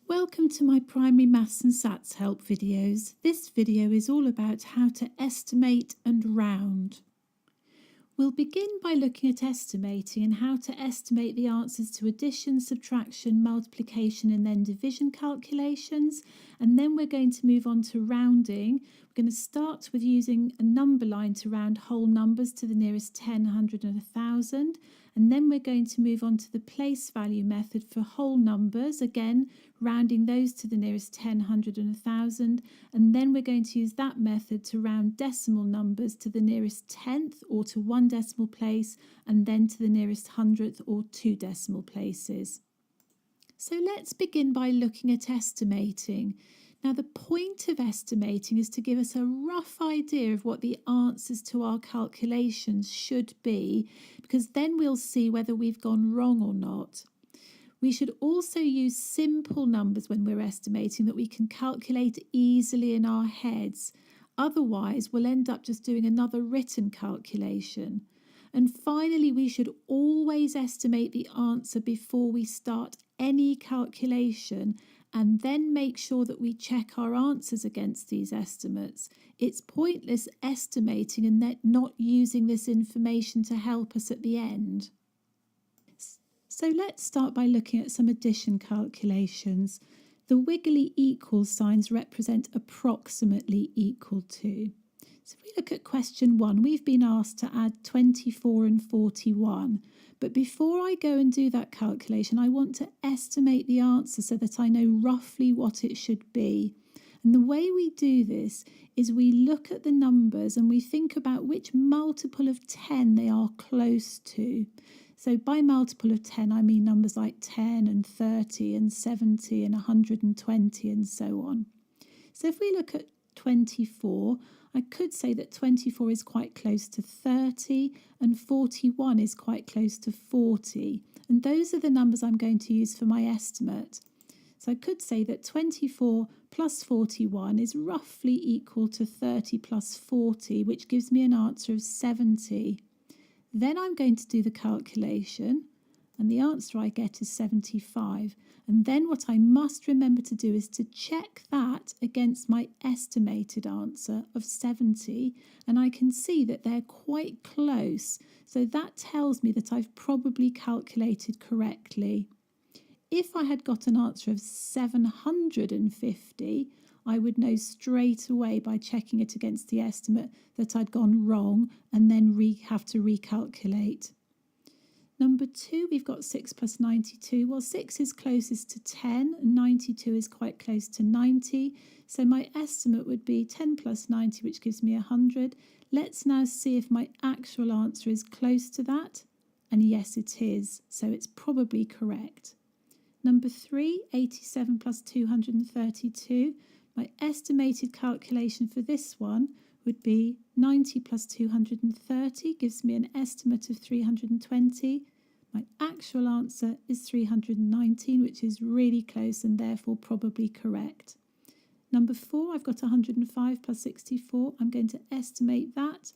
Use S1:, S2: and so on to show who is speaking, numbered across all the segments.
S1: Welcome to my primary maths and SATs help videos. This video is all about how to estimate and round. We'll begin by looking at estimating and how to estimate the answers to addition, subtraction, multiplication and then division calculations, and then we're going to move on to rounding. We're going to start with using a number line to round whole numbers to the nearest 10, 100 and 1000, and then we're going to move on to the place value method for whole numbers, again rounding those to the nearest 10, 100 and 1000, and then we're going to use that method to round decimal numbers to the nearest tenth or to one decimal place, and then to the nearest hundredth or 2 decimal places. So let's begin by looking at estimating. Now the point of estimating is to give us a rough idea of what the answers to our calculations should be, because then we'll see whether we've gone wrong or not. We should also use simple numbers when we're estimating that we can calculate easily in our heads. Otherwise, we'll end up just doing another written calculation. And finally, we should always estimate the answer before we start any calculation, and then make sure that we check our answers against these estimates. It's pointless estimating and then not using this information to help us at the end. So let's start by looking at some addition calculations. The wiggly equal signs represent approximately equal to. So if we look at question 1, we've been asked to add 24 and 41. But before I go and do that calculation, I want to estimate the answer so that I know roughly what it should be. And the way we do this is we look at the numbers and we think about which multiple of 10 they are close to. So by multiple of 10, I mean numbers like 10 and 30 and 70 and 120 and so on. So if we look at 24, I could say that 24 is quite close to 30 and 41 is quite close to 40. And those are the numbers I'm going to use for my estimate. So I could say that 24 plus 41 is roughly equal to 30 plus 40, which gives me an answer of 70. Then I'm going to do the calculation, and the answer I get is 75. And then what I must remember to do is to check that against my estimated answer of 70, and I can see that they're quite close. So that tells me that I've probably calculated correctly. If I had got an answer of 750, I would know straight away by checking it against the estimate that I'd gone wrong and then have to recalculate. Number 2, we've got 6 plus 92. Well, 6 is closest to 10 and 92 is quite close to 90. So my estimate would be 10 plus 90, which gives me 100. Let's now see if my actual answer is close to that. And yes, it is. So it's probably correct. Number 3, 87 plus 232. My estimated calculation for this one would be 90 plus 230 gives me an estimate of 320. My actual answer is 319, which is really close and therefore probably correct. Number 4, I've got 105 plus 64. I'm going to estimate that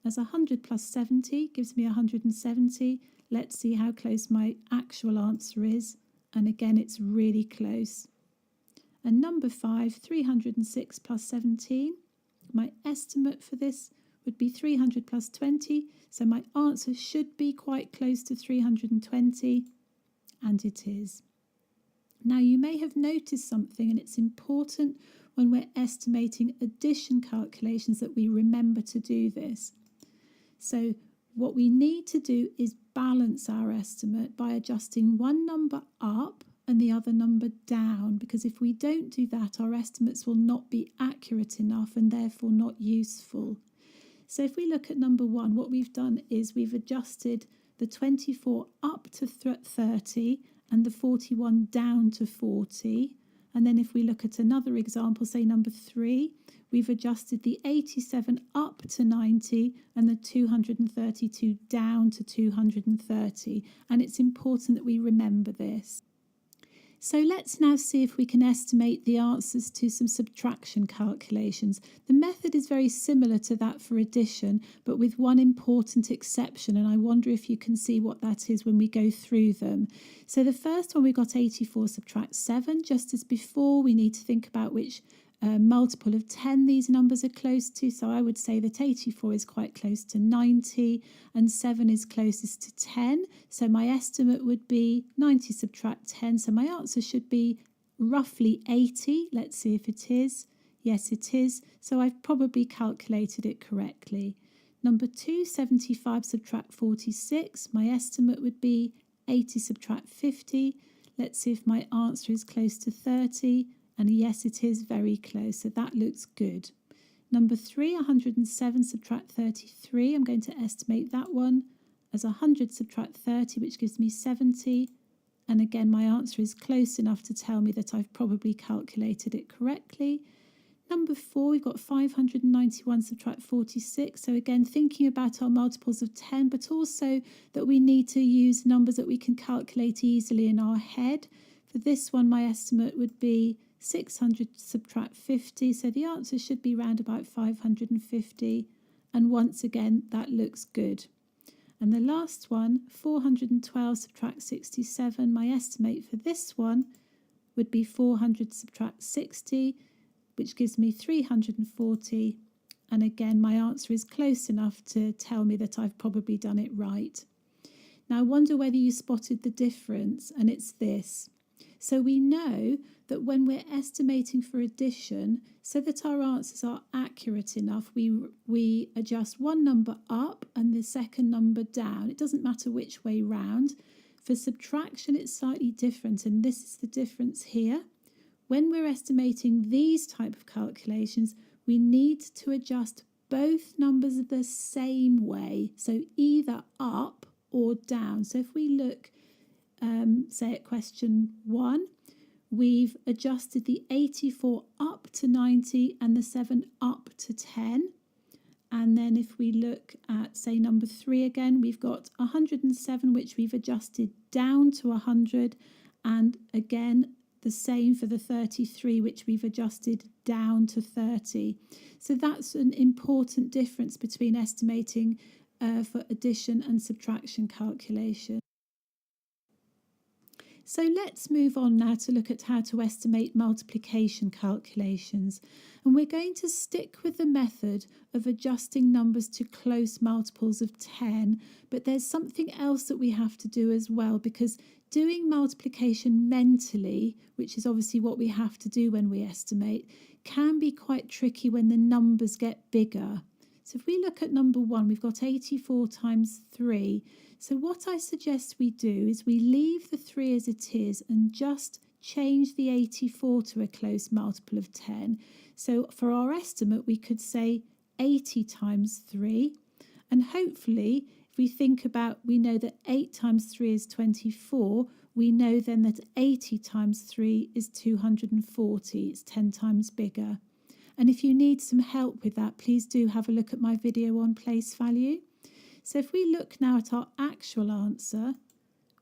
S1: as 100 plus 70 gives me 170. Let's see how close my actual answer is. And again, it's really close. And number 5, 306 plus 17. My estimate for this would be 300 plus 20. So my answer should be quite close to 320. And it is. Now you may have noticed something, and it's important when we're estimating addition calculations that we remember to do this. So what we need to do is balance our estimate by adjusting one number up and the other number down, because if we don't do that, our estimates will not be accurate enough and therefore not useful. So if we look at number 1, what we've done is we've adjusted the 24 up to 30 and the 41 down to 40. And then if we look at another example, say number 3, we've adjusted the 87 up to 90 and the 232 down to 230. And it's important that we remember this. So let's now see if we can estimate the answers to some subtraction calculations. The method is very similar to that for addition, but with one important exception, and I wonder if you can see what that is when we go through them. So the first one, we got 84 subtract 7. Just as before, we need to think about which multiple of 10 these numbers are close to. So I would say that 84 is quite close to 90 and 7 is closest to 10. So my estimate would be 90 subtract 10. So my answer should be roughly 80. Let's see if it is. Yes, it is. So I've probably calculated it correctly. Number 2, 75 subtract 46. My estimate would be 80 subtract 50. Let's see if my answer is close to 30. And yes, it is very close, so that looks good. Number 3, 107 subtract 33. I'm going to estimate that one as 100 subtract 30, which gives me 70. And again, my answer is close enough to tell me that I've probably calculated it correctly. Number 4, we've got 591 subtract 46. So again, thinking about our multiples of 10, but also that we need to use numbers that we can calculate easily in our head. For this one, my estimate would be 600 subtract 50, so the answer should be round about 550, and once again that looks good. And the last one, 412 subtract 67, my estimate for this one would be 400 subtract 60, which gives me 340, and again my answer is close enough to tell me that I've probably done it right. Now I wonder whether you spotted the difference, and it's this. So we know that when we're estimating for addition, so that our answers are accurate enough, we adjust one number up and the second number down. It doesn't matter which way round. For subtraction, it's slightly different, and this is the difference here. When we're estimating these type of calculations, we need to adjust both numbers the same way, so either up or down. So if we look, say at question 1, we've adjusted the 84 up to 90 and the 7 up to 10. And then if we look at, say, number 3 again, we've got 107, which we've adjusted down to 100. And again, the same for the 33, which we've adjusted down to 30. So that's an important difference between estimating for addition and subtraction calculation. So let's move on now to look at how to estimate multiplication calculations. And we're going to stick with the method of adjusting numbers to close multiples of 10, but there's something else that we have to do as well, because doing multiplication mentally, which is obviously what we have to do when we estimate, can be quite tricky when the numbers get bigger. So if we look at number 1, we've got 84 times 3. So what I suggest we do is we leave the 3 as it is and just change the 84 to a close multiple of 10. So for our estimate, we could say 80 times 3. And hopefully, if we think about, we know that 8 times 3 is 24. We know then that 80 times 3 is 240. It's 10 times bigger. And if you need some help with that, please do have a look at my video on place value. So if we look now at our actual answer,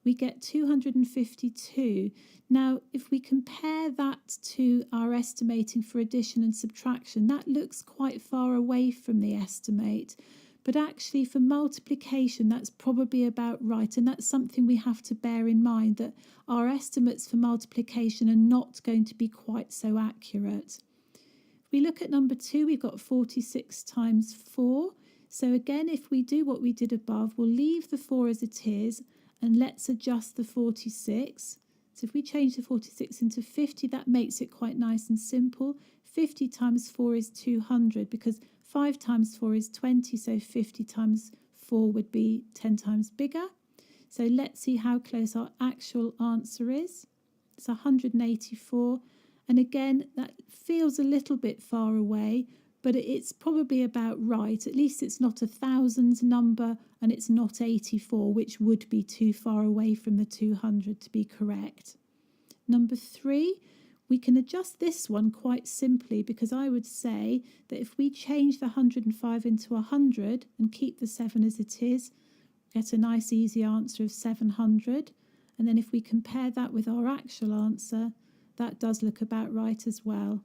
S1: we get 252. Now, if we compare that to our estimating for addition and subtraction, that looks quite far away from the estimate. But actually for multiplication, that's probably about right. And that's something we have to bear in mind, that our estimates for multiplication are not going to be quite so accurate. If we look at number 2, we've got 46 times 4. So again, if we do what we did above, we'll leave the 4 as it is and let's adjust the 46. So if we change the 46 into 50, that makes it quite nice and simple. 50 times 4 is 200 because 5 times 4 is 20, so 50 times 4 would be 10 times bigger. So let's see how close our actual answer is. It's 184. And again, that feels a little bit far away, but it's probably about right. At least it's not a thousands number and it's not 84, which would be too far away from the 200 to be correct. Number 3, we can adjust this one quite simply, because I would say that if we change the 105 into 100 and keep the 7 as it is, get a nice easy answer of 700. And then if we compare that with our actual answer, that does look about right as well.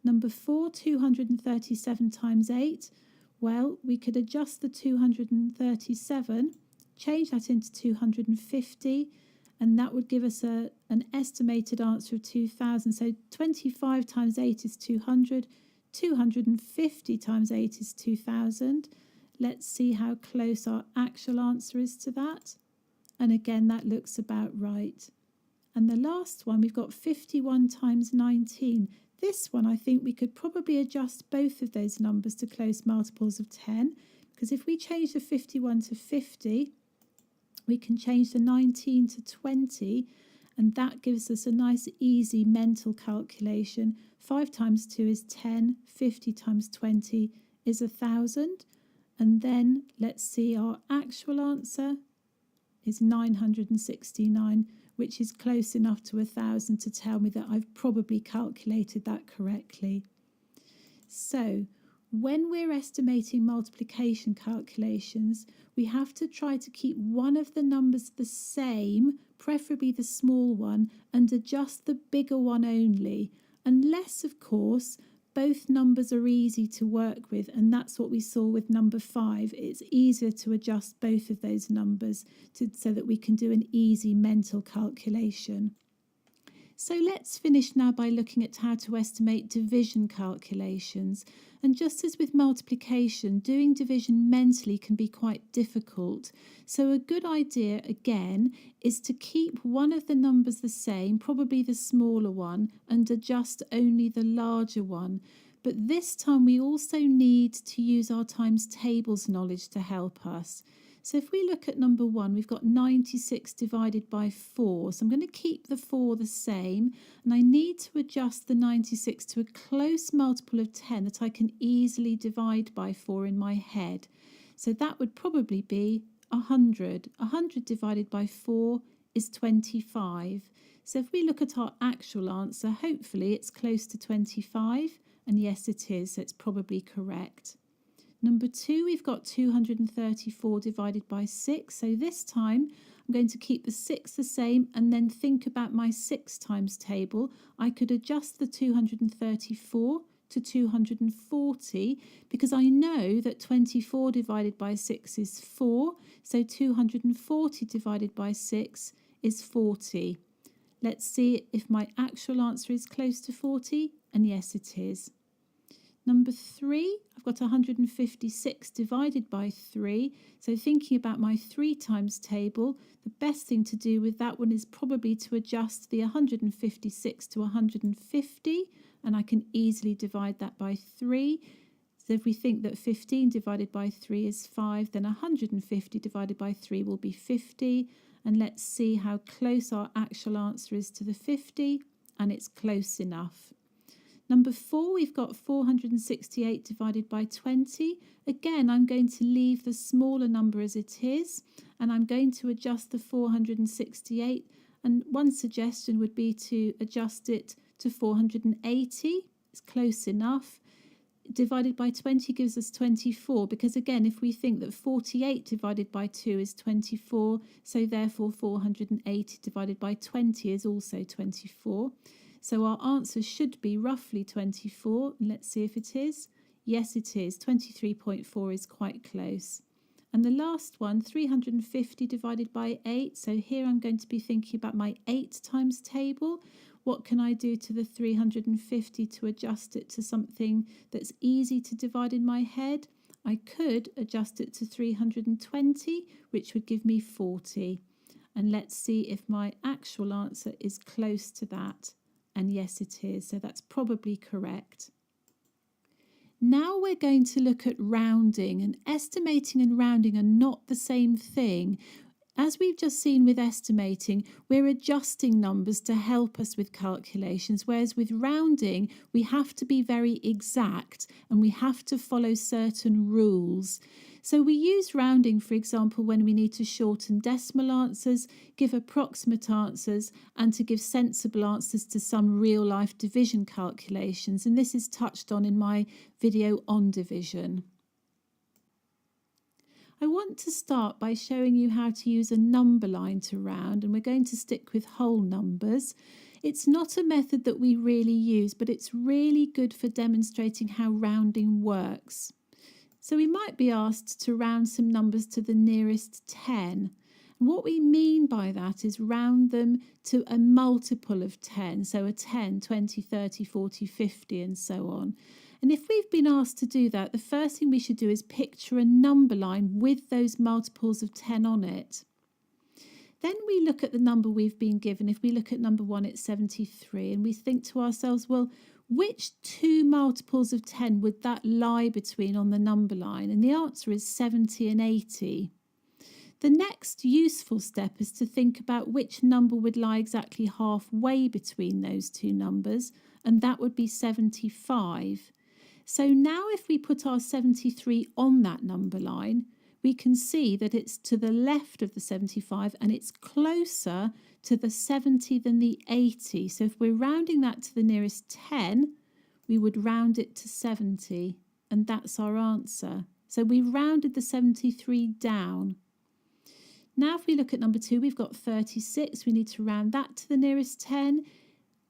S1: Number 4, 237 times 8. Well, we could adjust the 237, change that into 250, and that would give us an estimated answer of 2000. So 25 times 8 is 200, 250 times 8 is 2000. Let's see how close our actual answer is to that. And again, that looks about right. And the last one, we've got 51 times 19. This one, I think we could probably adjust both of those numbers to close multiples of 10, because if we change the 51 to 50, we can change the 19 to 20, and that gives us a nice easy mental calculation. 5 times 2 is 10, 50 times 20 is 1000, and then let's see, our actual answer is 969, which is close enough to 1000 to tell me that I've probably calculated that correctly. So when we're estimating multiplication calculations, we have to try to keep one of the numbers the same, preferably the small one, and adjust the bigger one only, unless, of course, both numbers are easy to work with, and that's what we saw with number 5. It's easier to adjust both of those numbers so that we can do an easy mental calculation. So let's finish now by looking at how to estimate division calculations. And just as with multiplication, doing division mentally can be quite difficult. So a good idea, again, is to keep one of the numbers the same, probably the smaller one, and adjust only the larger one. But this time we also need to use our times tables knowledge to help us. So if we look at number 1, we've got 96 divided by 4. So I'm going to keep the 4 the same, and I need to adjust the 96 to a close multiple of 10 that I can easily divide by 4 in my head. So that would probably be 100. 100 divided by 4 is 25. So if we look at our actual answer, hopefully it's close to 25, and yes it is, so it's probably correct. Number 2, we've got 234 divided by 6. So this time I'm going to keep the 6 the same and then think about my 6 times table. I could adjust the 234 to 240 because I know that 24 divided by 6 is 4. So 240 divided by 6 is 40. Let's see if my actual answer is close to 40. And yes, it is. Number 3, I've got 156 divided by 3. So thinking about my 3 times table, the best thing to do with that one is probably to adjust the 156 to 150, and I can easily divide that by 3. So if we think that 15 divided by 3 is 5, then 150 divided by 3 will be 50. And let's see how close our actual answer is to the 50, and it's close enough. Number 4, we've got 468 divided by 20. Again, I'm going to leave the smaller number as it is, and I'm going to adjust the 468. And one suggestion would be to adjust it to 480. It's close enough. Divided by 20 gives us 24, because again, if we think that 48 divided by 2 is 24, so therefore 480 divided by 20 is also 24. So our answer should be roughly 24. Let's see if it is. Yes, it is. 23.4 is quite close. And the last one, 350 divided by 8. So here I'm going to be thinking about my 8 times table. What can I do to the 350 to adjust it to something that's easy to divide in my head? I could adjust it to 320, which would give me 40. And let's see if my actual answer is close to that. And yes, it is. So that's probably correct. Now we're going to look at rounding, and estimating and rounding are not the same thing. As we've just seen with estimating, we're adjusting numbers to help us with calculations, whereas with rounding, we have to be very exact and we have to follow certain rules. So we use rounding, for example, when we need to shorten decimal answers, give approximate answers, and to give sensible answers to some real-life division calculations. And this is touched on in my video on division. I want to start by showing you how to use a number line to round, and we're going to stick with whole numbers. It's not a method that we really use, but it's really good for demonstrating how rounding works. So we might be asked to round some numbers to the nearest 10. And what we mean by that is round them to a multiple of 10. So a 10, 20, 30, 40, 50 and so on. And if we've been asked to do that, the first thing we should do is picture a number line with those multiples of 10 on it. Then we look at the number we've been given. If we look at number 1, it's 73. And we think to ourselves, well, which two multiples of 10 would that lie between on the number line? And the answer is 70 and 80. The next useful step is to think about which number would lie exactly halfway between those two numbers, and that would be 75. So now if we put our 73 on that number line, we can see that it's to the left of the 75 and it's closer to the 70 than the 80. So if we're rounding that to the nearest 10, we would round it to 70, and that's our answer. So we rounded the 73 down. Now if we look at number 2, we've got 36. We need to round that to the nearest 10.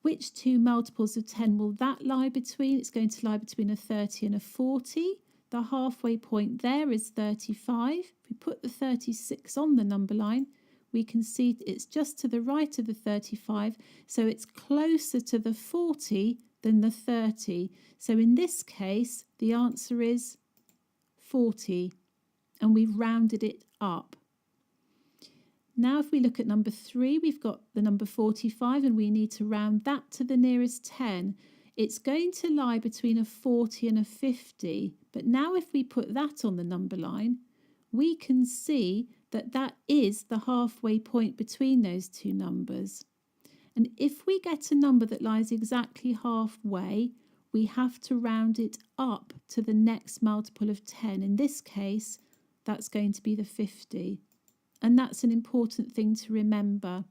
S1: Which two multiples of 10 will that lie between? It's going to lie between a 30 and a 40. The halfway point there is 35. If we put the 36 on the number line, we can see it's just to the right of the 35, so it's closer to the 40 than the 30. So in this case, the answer is 40, and we've rounded it up. Now if we look at number 3, we've got the number 45 and we need to round that to the nearest 10. It's going to lie between a 40 and a 50, but now if we put that on the number line, we can see that that is the halfway point between those two numbers. And if we get a number that lies exactly halfway, we have to round it up to the next multiple of 10. In this case, that's going to be the 50. And that's an important thing to remember.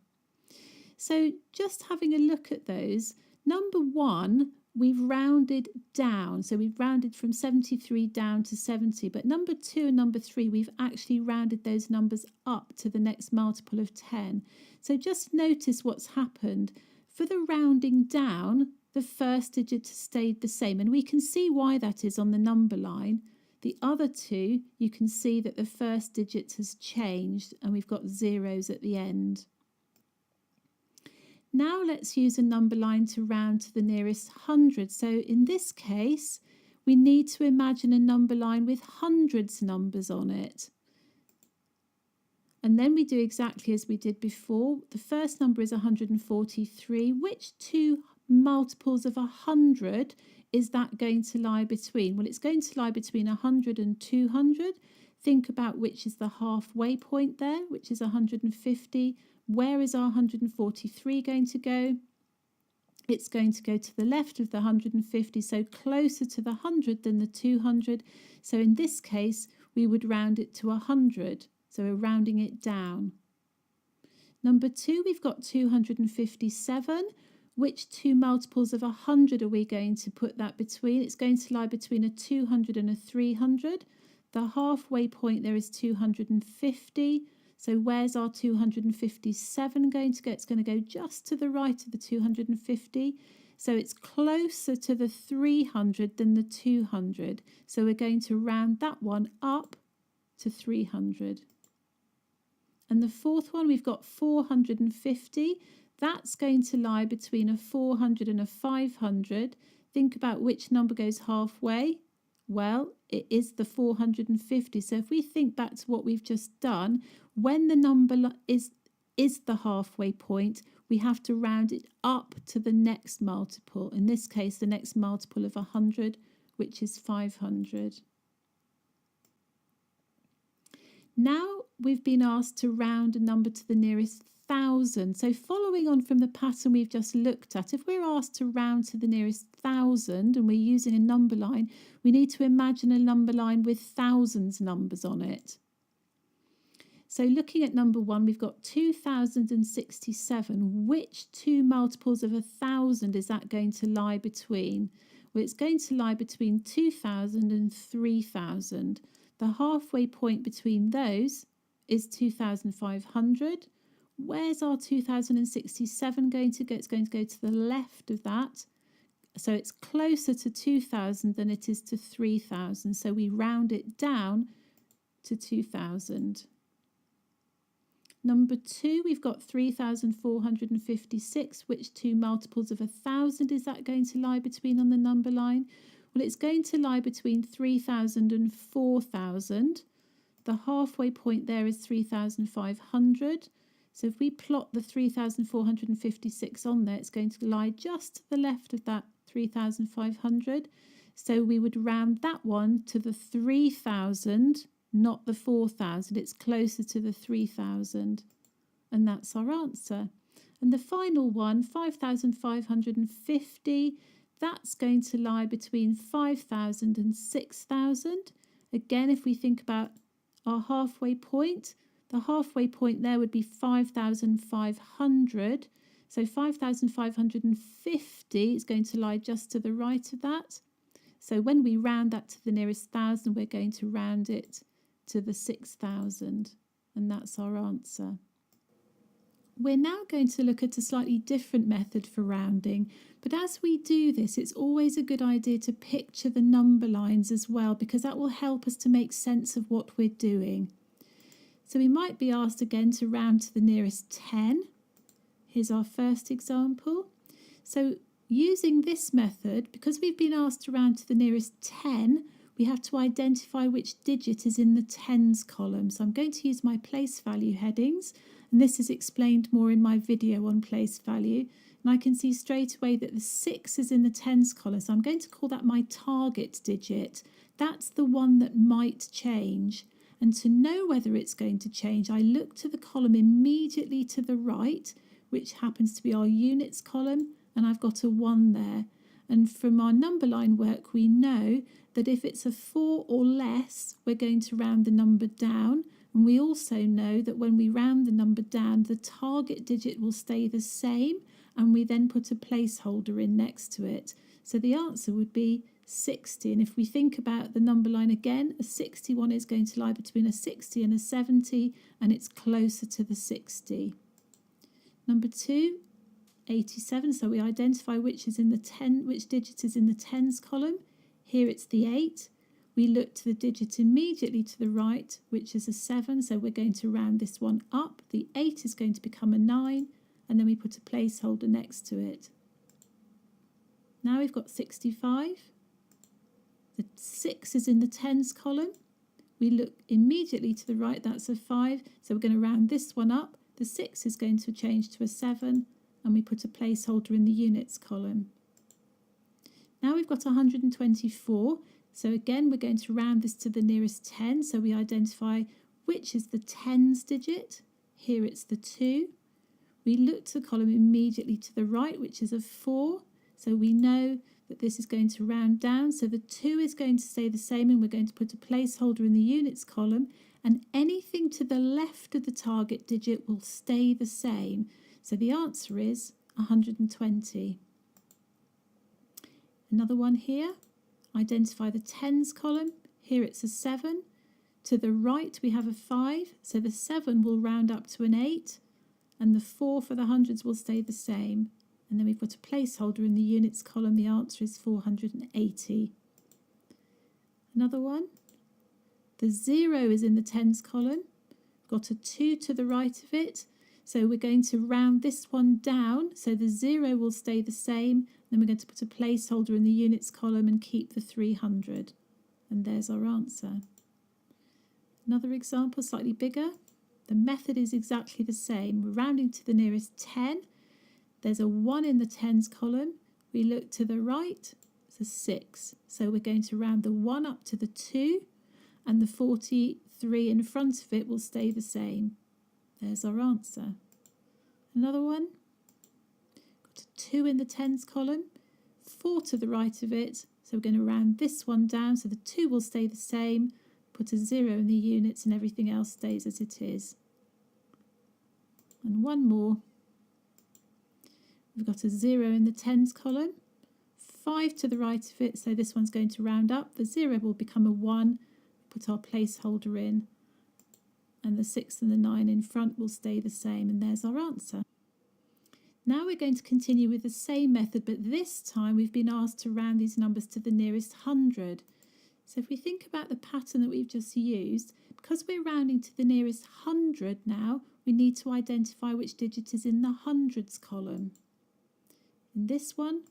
S1: So just having a look at those, number 1, we've rounded down. So we've rounded from 73 down to 70. But number 2 and number 3, we've actually rounded those numbers up to the next multiple of 10. So just notice what's happened. For the rounding down, the first digit stayed the same. And we can see why that is on the number line. The other two, you can see that the first digit has changed and we've got zeros at the end. Now let's use a number line to round to the nearest 100. So in this case, we need to imagine a number line with hundreds numbers on it. And then we do exactly as we did before. The first number is 143. Which two multiples of 100 is that going to lie between? Well, it's going to lie between 100 and 200. Think about which is the halfway point there, which is 150. Where is our 143 going to go? It's going to go to the left of the 150, so closer to the 100 than the 200. So in this case, we would round it to 100. So we're rounding it down. Number 2, we've got 257. Which two multiples of 100 are we going to put that between? It's going to lie between a 200 and a 300. The halfway point there is 250. So where's our 257 going to go? It's going to go just to the right of the 250. So it's closer to the 300 than the 200. So we're going to round that one up to 300. And the fourth one, we've got 450. That's going to lie between a 400 and a 500. Think about which number goes halfway. Well, it is the 450. So if we think back to what we've just done, when the number is the halfway point, we have to round it up to the next multiple. In this case, the next multiple of 100, which is 500. Now we've been asked to round a number to the nearest 1,000. So following on from the pattern we've just looked at, if we're asked to round to the nearest 1,000 and we're using a number line, we need to imagine a number line with thousands numbers on it. So looking at number 1, we've got 2067. Which two multiples of 1,000 is that going to lie between? Well, it's going to lie between 2,000 and 3,000. The halfway point between those is 2,500. Where's our 2,067 going to go? It's going to go to the left of that. So it's closer to 2,000 than it is to 3,000. So we round it down to 2,000. Number 2, we've got 3,456. Which two multiples of 1,000 is that going to lie between on the number line? Well, it's going to lie between 3,000 and 4,000. The halfway point there is 3,500. So if we plot the 3,456 on there, it's going to lie just to the left of that 3,500. So we would round that one to the 3,000, not the 4,000. It's closer to the 3,000. And that's our answer. And the final one, 5,550, that's going to lie between 5,000 and 6,000. Again, if we think about our halfway point, the halfway point there would be 5,500. So 5,550 is going to lie just to the right of that. So when we round that to the nearest thousand, we're going to round it to the 6,000. And that's our answer. We're now going to look at a slightly different method for rounding. But as we do this, it's always a good idea to picture the number lines as well, because that will help us to make sense of what we're doing. So we might be asked again to round to the nearest 10. Here's our first example. So using this method, because we've been asked to round to the nearest 10, we have to identify which digit is in the tens column. So I'm going to use my place value headings, and this is explained more in my video on place value. And I can see straight away that the 6 is in the tens column, so I'm going to call that my target digit. That's the one that might change. And to know whether it's going to change, I look to the column immediately to the right, which happens to be our units column, and I've got a 1 there. And from our number line work, we know that if it's a 4 or less, we're going to round the number down. And we also know that when we round the number down, the target digit will stay the same, and we then put a placeholder in next to it. So the answer would be 60. And if we think about the number line again, a 61 is going to lie between a 60 and a 70, and it's closer to the 60. Number 2, 87. So we identify which digit is in the tens column. Here it's the 8. We look to the digit immediately to the right, which is a 7. So we're going to round this one up. The 8 is going to become a 9, and then we put a placeholder next to it. Now we've got 65. The 6 is in the tens column. We look immediately to the right, that's a 5. So we're going to round this one up. The 6 is going to change to a 7, and we put a placeholder in the units column. Now we've got 124. So again, we're going to round this to the nearest 10. So we identify which is the tens digit. Here it's the 2. We look to the column immediately to the right, which is a 4. So we know that this is going to round down. So the 2 is going to stay the same, and we're going to put a placeholder in the units column. And anything to the left of the target digit will stay the same. So the answer is 120. Another one here. Identify the tens column. Here it's a 7. To the right we have a 5. So the 7 will round up to an 8. And the 4 for the hundreds will stay the same. And then we've got a placeholder in the units column. The answer is 480. Another one. The 0 is in the tens column. Got a 2 to the right of it. So we're going to round this one down. So the 0 will stay the same. Then we're going to put a placeholder in the units column and keep the 300. And there's our answer. Another example, slightly bigger. The method is exactly the same. We're rounding to the nearest 10. There's a 1 in the tens column. We look to the right. It's a 6. So we're going to round the 1 up to the 2. And the 43 in front of it will stay the same. There's our answer. Another one. Got a 2 in the tens column. 4 to the right of it. So we're going to round this one down. So the 2 will stay the same. Put a 0 in the units, and everything else stays as it is. And one more. We've got a 0 in the tens column. 5 to the right of it. So this one's going to round up. The 0 will become a 1. put our placeholder in, and the 6 and the 9 in front will stay the same, and there's our answer. Now we're going to continue with the same method, but this time we've been asked to round these numbers to the nearest 100. So if we think about the pattern that we've just used, because we're rounding to the nearest 100 now, we need to identify which digit is in the hundreds column. In this one,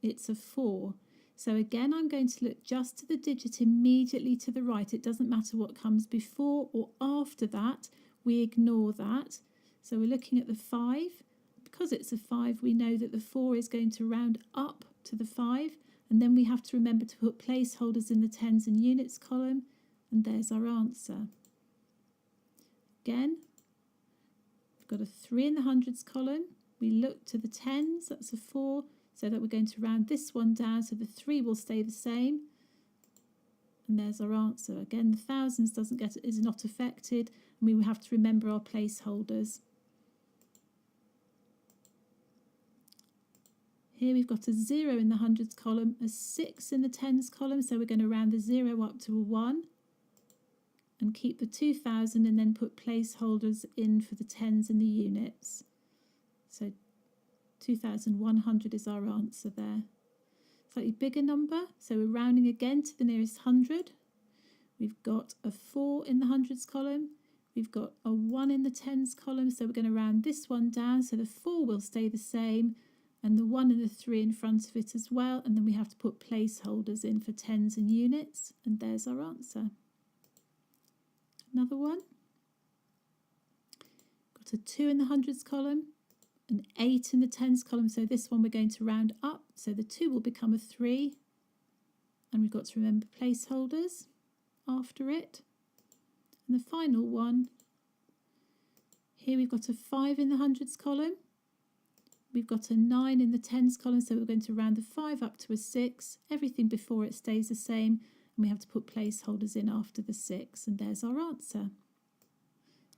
S1: it's a 4. So again, I'm going to look just to the digit immediately to the right. It doesn't matter what comes before or after that. We ignore that. So we're looking at the 5. Because it's a 5, we know that the 4 is going to round up to the 5. And then we have to remember to put placeholders in the tens and units column. And there's our answer. Again, we've got a 3 in the hundreds column. We look to the tens, that's a 4. So that we're going to round this one down, so the 3 will stay the same. And there's our answer. Again, the thousands is not affected, and we will have to remember our placeholders. Here we've got a 0 in the hundreds column, a 6 in the tens column, so we're going to round the 0 up to a 1 and keep the 2000 and then put placeholders in for the tens and the units. So 2,100 is our answer there. Slightly bigger number, so we're rounding again to the nearest 100. We've got a 4 in the hundreds column. We've got a 1 in the tens column, so we're going to round this one down, so the 4 will stay the same, and the 1 and the 3 in front of it as well, and then we have to put placeholders in for tens and units, and there's our answer. Another one. Got a 2 in the hundreds column, an 8 in the tens column, so this one we're going to round up, so the 2 will become a 3, and we've got to remember placeholders after it. And the final one, here we've got a 5 in the hundreds column, we've got a 9 in the tens column, so we're going to round the 5 up to a 6, everything before it stays the same, and we have to put placeholders in after the 6, and there's our answer.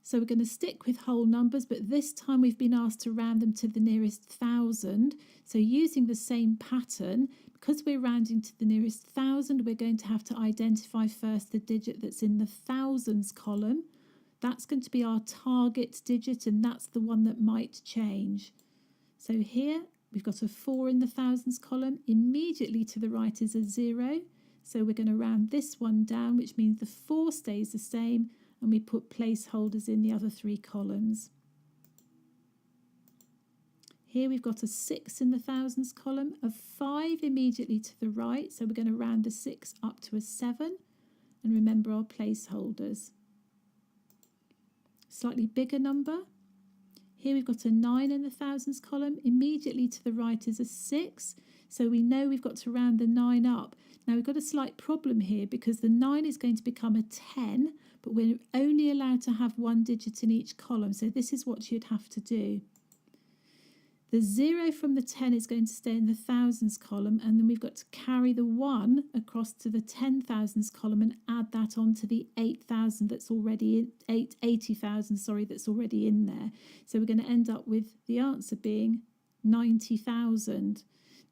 S1: So we're going to stick with whole numbers, but this time we've been asked to round them to the nearest 1,000. So using the same pattern, because we're rounding to the nearest 1,000, we're going to have to identify first the digit that's in the thousands column. That's going to be our target digit, and that's the one that might change. So here we've got a 4 in the thousands column. Immediately to the right is a 0. So we're going to round this one down, which means the 4 stays the same, and we put placeholders in the other 3 columns. Here we've got a 6 in the thousands column, a 5 immediately to the right, so we're going to round the 6 up to a 7, and remember our placeholders. Slightly bigger number. Here we've got a 9 in the thousands column, immediately to the right is a 6, so we know we've got to round the 9 up. Now we've got a slight problem here because the 9 is going to become a 10, but we're only allowed to have 1 digit in each column, so this is what you'd have to do. The 0 from the 10 is going to stay in the thousands column, and then we've got to carry the 1 across to the 10,000s column and add that on to the 8,000 that's already in 80,000, sorry, that's already in there. So we're going to end up with the answer being 90,000.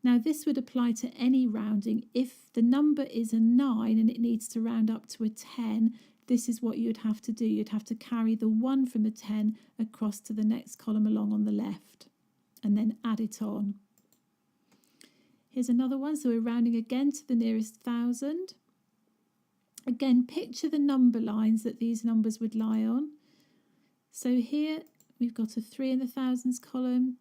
S1: Now this would apply to any rounding. If the number is a 9 and it needs to round up to a 10, this is what you'd have to do. You'd have to carry the 1 from the 10 across to the next column along on the left, and then add it on. Here's another one. So we're rounding again to the nearest 1,000. Again, picture the number lines that these numbers would lie on. So here we've got a 3 in the thousands column,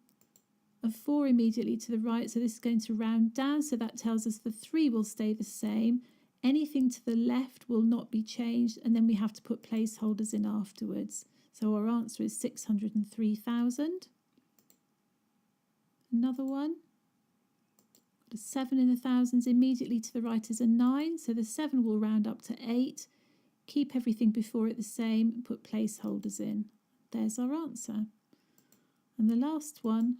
S1: a 4 immediately to the right. So this is going to round down. So that tells us the 3 will stay the same. Anything to the left will not be changed. And then we have to put placeholders in afterwards. So our answer is 603,000. Another one, got a 7 in the thousands, immediately to the right is a 9, so the 7 will round up to 8, keep everything before it the same, put placeholders in. There's our answer. And the last one,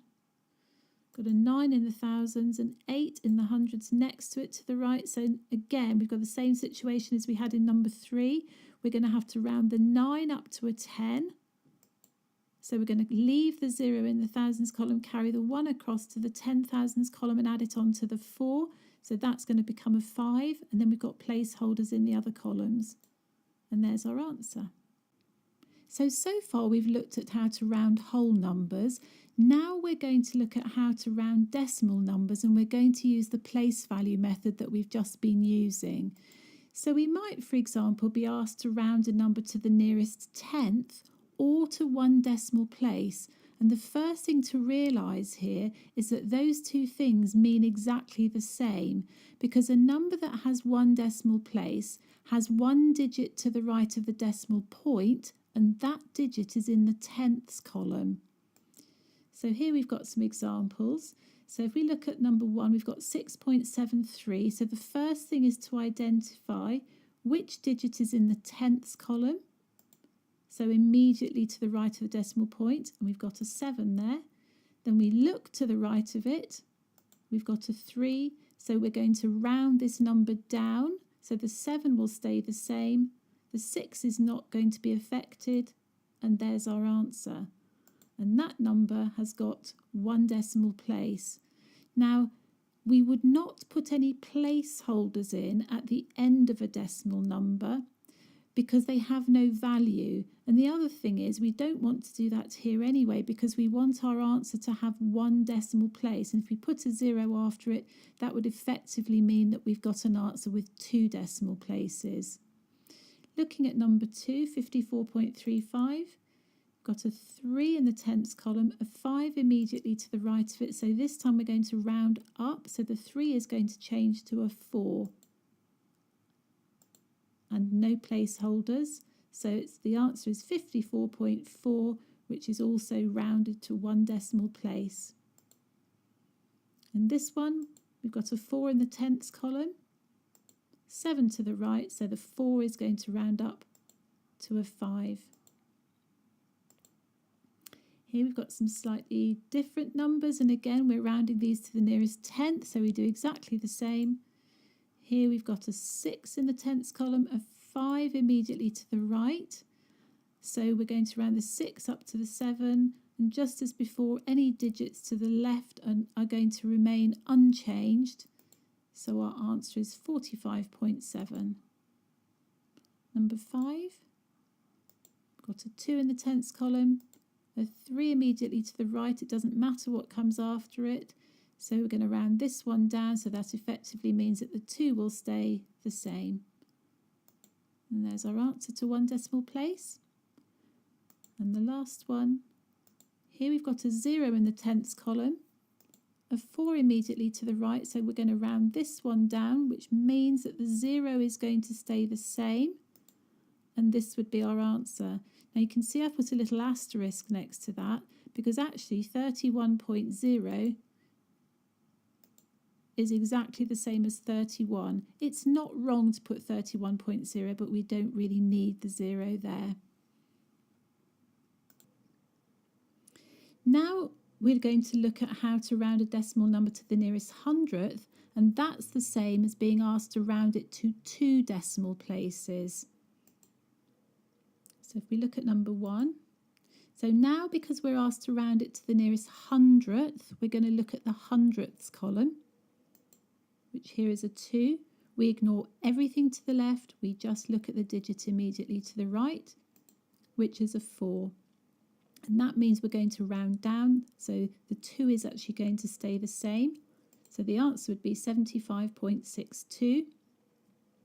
S1: got a 9 in the thousands, an 8 in the hundreds next to it to the right, so again we've got the same situation as we had in number 3. We're going to have to round the 9 up to a 10. So we're going to leave the 0 in the thousands column, carry the 1 across to the 10,000s column and add it on to the 4. So that's going to become a 5. And then we've got placeholders in the other columns. And there's our answer. So far we've looked at how to round whole numbers. Now we're going to look at how to round decimal numbers, and we're going to use the place value method that we've just been using. So we might, for example, be asked to round a number to the nearest tenth or to one decimal place. And the first thing to realise here is that those two things mean exactly the same, because a number that has one decimal place has one digit to the right of the decimal point, and that digit is in the tenths column. So here we've got some examples. So if we look at number 1, we've got 6.73. So the first thing is to identify which digit is in the tenths column. So immediately to the right of the decimal point, and we've got a 7 there. Then we look to the right of it, we've got a 3. So we're going to round this number down. So the 7 will stay the same. The 6 is not going to be affected. And there's our answer. And that number has got one decimal place. Now, we would not put any placeholders in at the end of a decimal number because they have no value. And the other thing is we don't want to do that here anyway, because we want our answer to have one decimal place. And if we put a 0 after it, that would effectively mean that we've got an answer with 2 decimal places. Looking at number 2, 54.35. Got a 3 in the tenths column, a 5 immediately to the right of it. So this time we're going to round up. So the 3 is going to change to a 4. And no placeholders. So the answer is 54.4, which is also rounded to one decimal place. And this one, we've got a 4 in the tenths column, 7 to the right. So the 4 is going to round up to a 5. Here we've got some slightly different numbers, and again we're rounding these to the nearest tenth, so we do exactly the same. Here we've got a 6 in the tenths column, a 5 immediately to the right, so we're going to round the 6 up to the 7, and just as before, any digits to the left are going to remain unchanged, so our answer is 45.7. Number 5, got a 2 in the tenths column, a 3 immediately to the right. It doesn't matter what comes after it. So we're going to round this one down. So that effectively means that the 2 will stay the same. And there's our answer to one decimal place. And the last one. Here we've got a 0 in the tenths column. A 4 immediately to the right. So we're going to round this one down, which means that the 0 is going to stay the same. And this would be our answer. Now you can see I put a little asterisk next to that because actually 31.0 is exactly the same as 31. It's not wrong to put 31.0, but we don't really need the 0 there. Now we're going to look at how to round a decimal number to the nearest hundredth, and that's the same as being asked to round it to 2 decimal places. So if we look at number 1, so now because we're asked to round it to the nearest hundredth, we're going to look at the hundredths column, which here is a 2. We ignore everything to the left, we just look at the digit immediately to the right, which is a 4. And that means we're going to round down, so the 2 is actually going to stay the same. So the answer would be 75.62.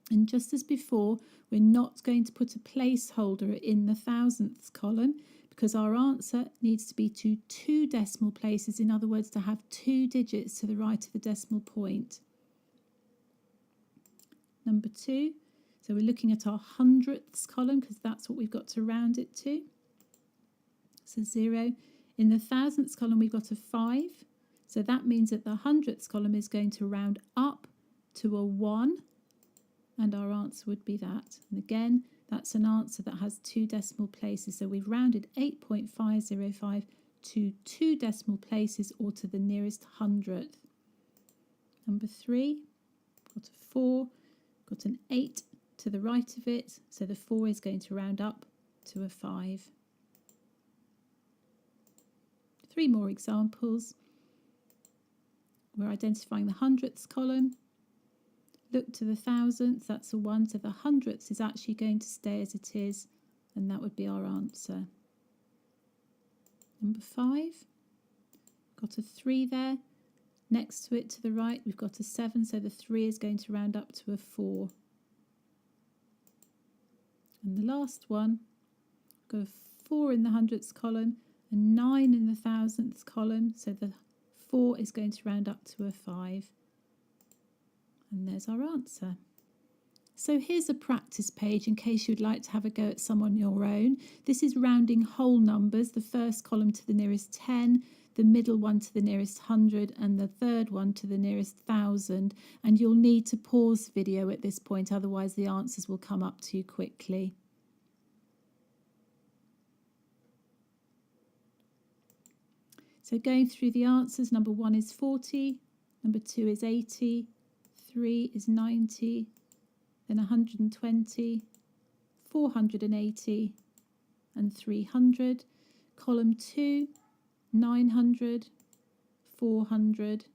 S1: And just as before, we're not going to put a placeholder in the thousandths column because our answer needs to be to 2 decimal places, in other words, to have 2 digits to the right of the decimal point. Number 2, so we're looking at our hundredths column because that's what we've got to round it to. So 0. In the thousandths column, we've got a 5. So that means that the hundredths column is going to round up to a 1. And our answer would be that. And again, that's an answer that has 2 decimal places. So we've rounded 8.505 to 2 decimal places, or to the nearest hundredth. Number 3, got a 4, got an 8 to the right of it. So the 4 is going to round up to a 5. 3 more examples. We're identifying the hundredths column. Look to the thousandth, that's a 1, so the hundredths is actually going to stay as it is, and that would be our answer. Number 5, got a 3 there. Next to it to the right, we've got a 7, so the 3 is going to round up to a 4. And the last one, got a 4 in the hundredths column, a 9 in the thousandths column, so the 4 is going to round up to a 5. And there's our answer. So here's a practice page in case you'd like to have a go at some on your own. This is rounding whole numbers, the first column to the nearest 10, the middle one to the nearest 100, and the third one to the nearest 1,000. And you'll need to pause the video at this point, otherwise the answers will come up too quickly. So going through the answers, number 1 is 40, number 2 is 80, 3 is 90, then 120, 480, and 300. Column 2, 900, 400,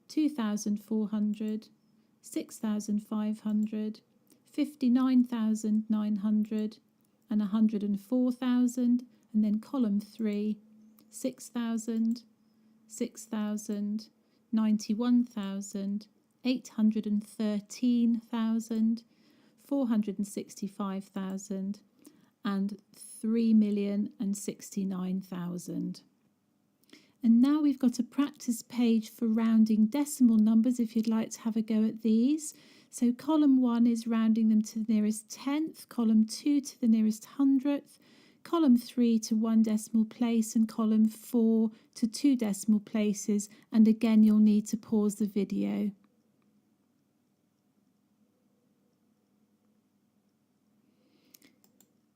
S1: 2,400, 6,500, 59,900, and 104,000. And then column 3, 6,000, 6,000, 91,000, 813,000, 465,000, and 3,069,000. And now we've got a practice page for rounding decimal numbers if you'd like to have a go at these. So column 1 is rounding them to the nearest tenth, column 2 to the nearest hundredth, column 3 to 1 decimal place, and column 4 to 2 decimal places. And again, you'll need to pause the video.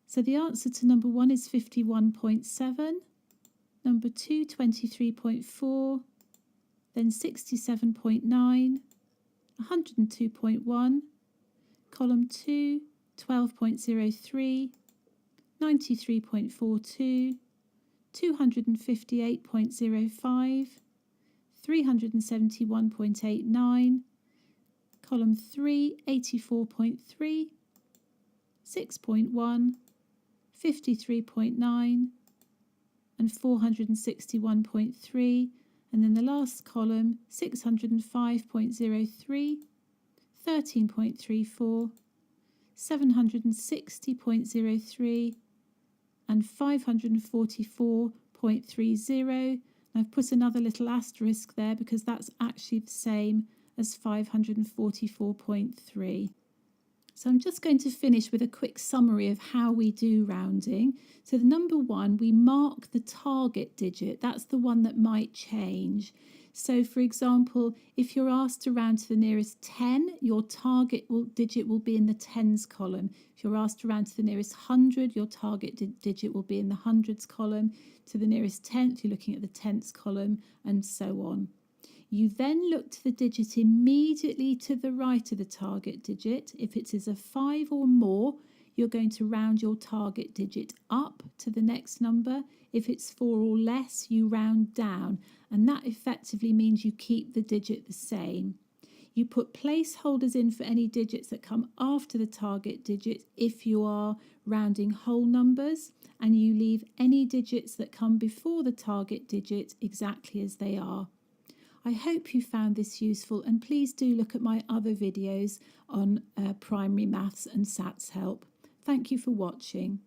S1: So the answer to number 1 is 51.7, number 2, 23.4, then 67.9, 102.1, column 2, 12.03, 93.42, 258.05, 371.89, column 3, 84.3, 6.1, 53.9, and 461.3, and then the last column 605.03, 13.34, 760.03, and 544.30. I've put another little asterisk there because that's actually the same as 544.3. So I'm just going to finish with a quick summary of how we do rounding. So the number 1, we mark the target digit. That's the one that might change. So for example, if you're asked to round to the nearest 10, your target digit will be in the tens column. If you're asked to round to the nearest 100, your target digit will be in the hundreds column. To the nearest tenth, you're looking at the tenths column, and so on. You then look to the digit immediately to the right of the target digit. If it is a 5 or more, you're going to round your target digit up to the next number. If it's 4 or less, you round down, and that effectively means you keep the digit the same. You put placeholders in for any digits that come after the target digit if you are rounding whole numbers, and you leave any digits that come before the target digit exactly as they are. I hope you found this useful, and please do look at my other videos on primary maths and SATs help. Thank you for watching.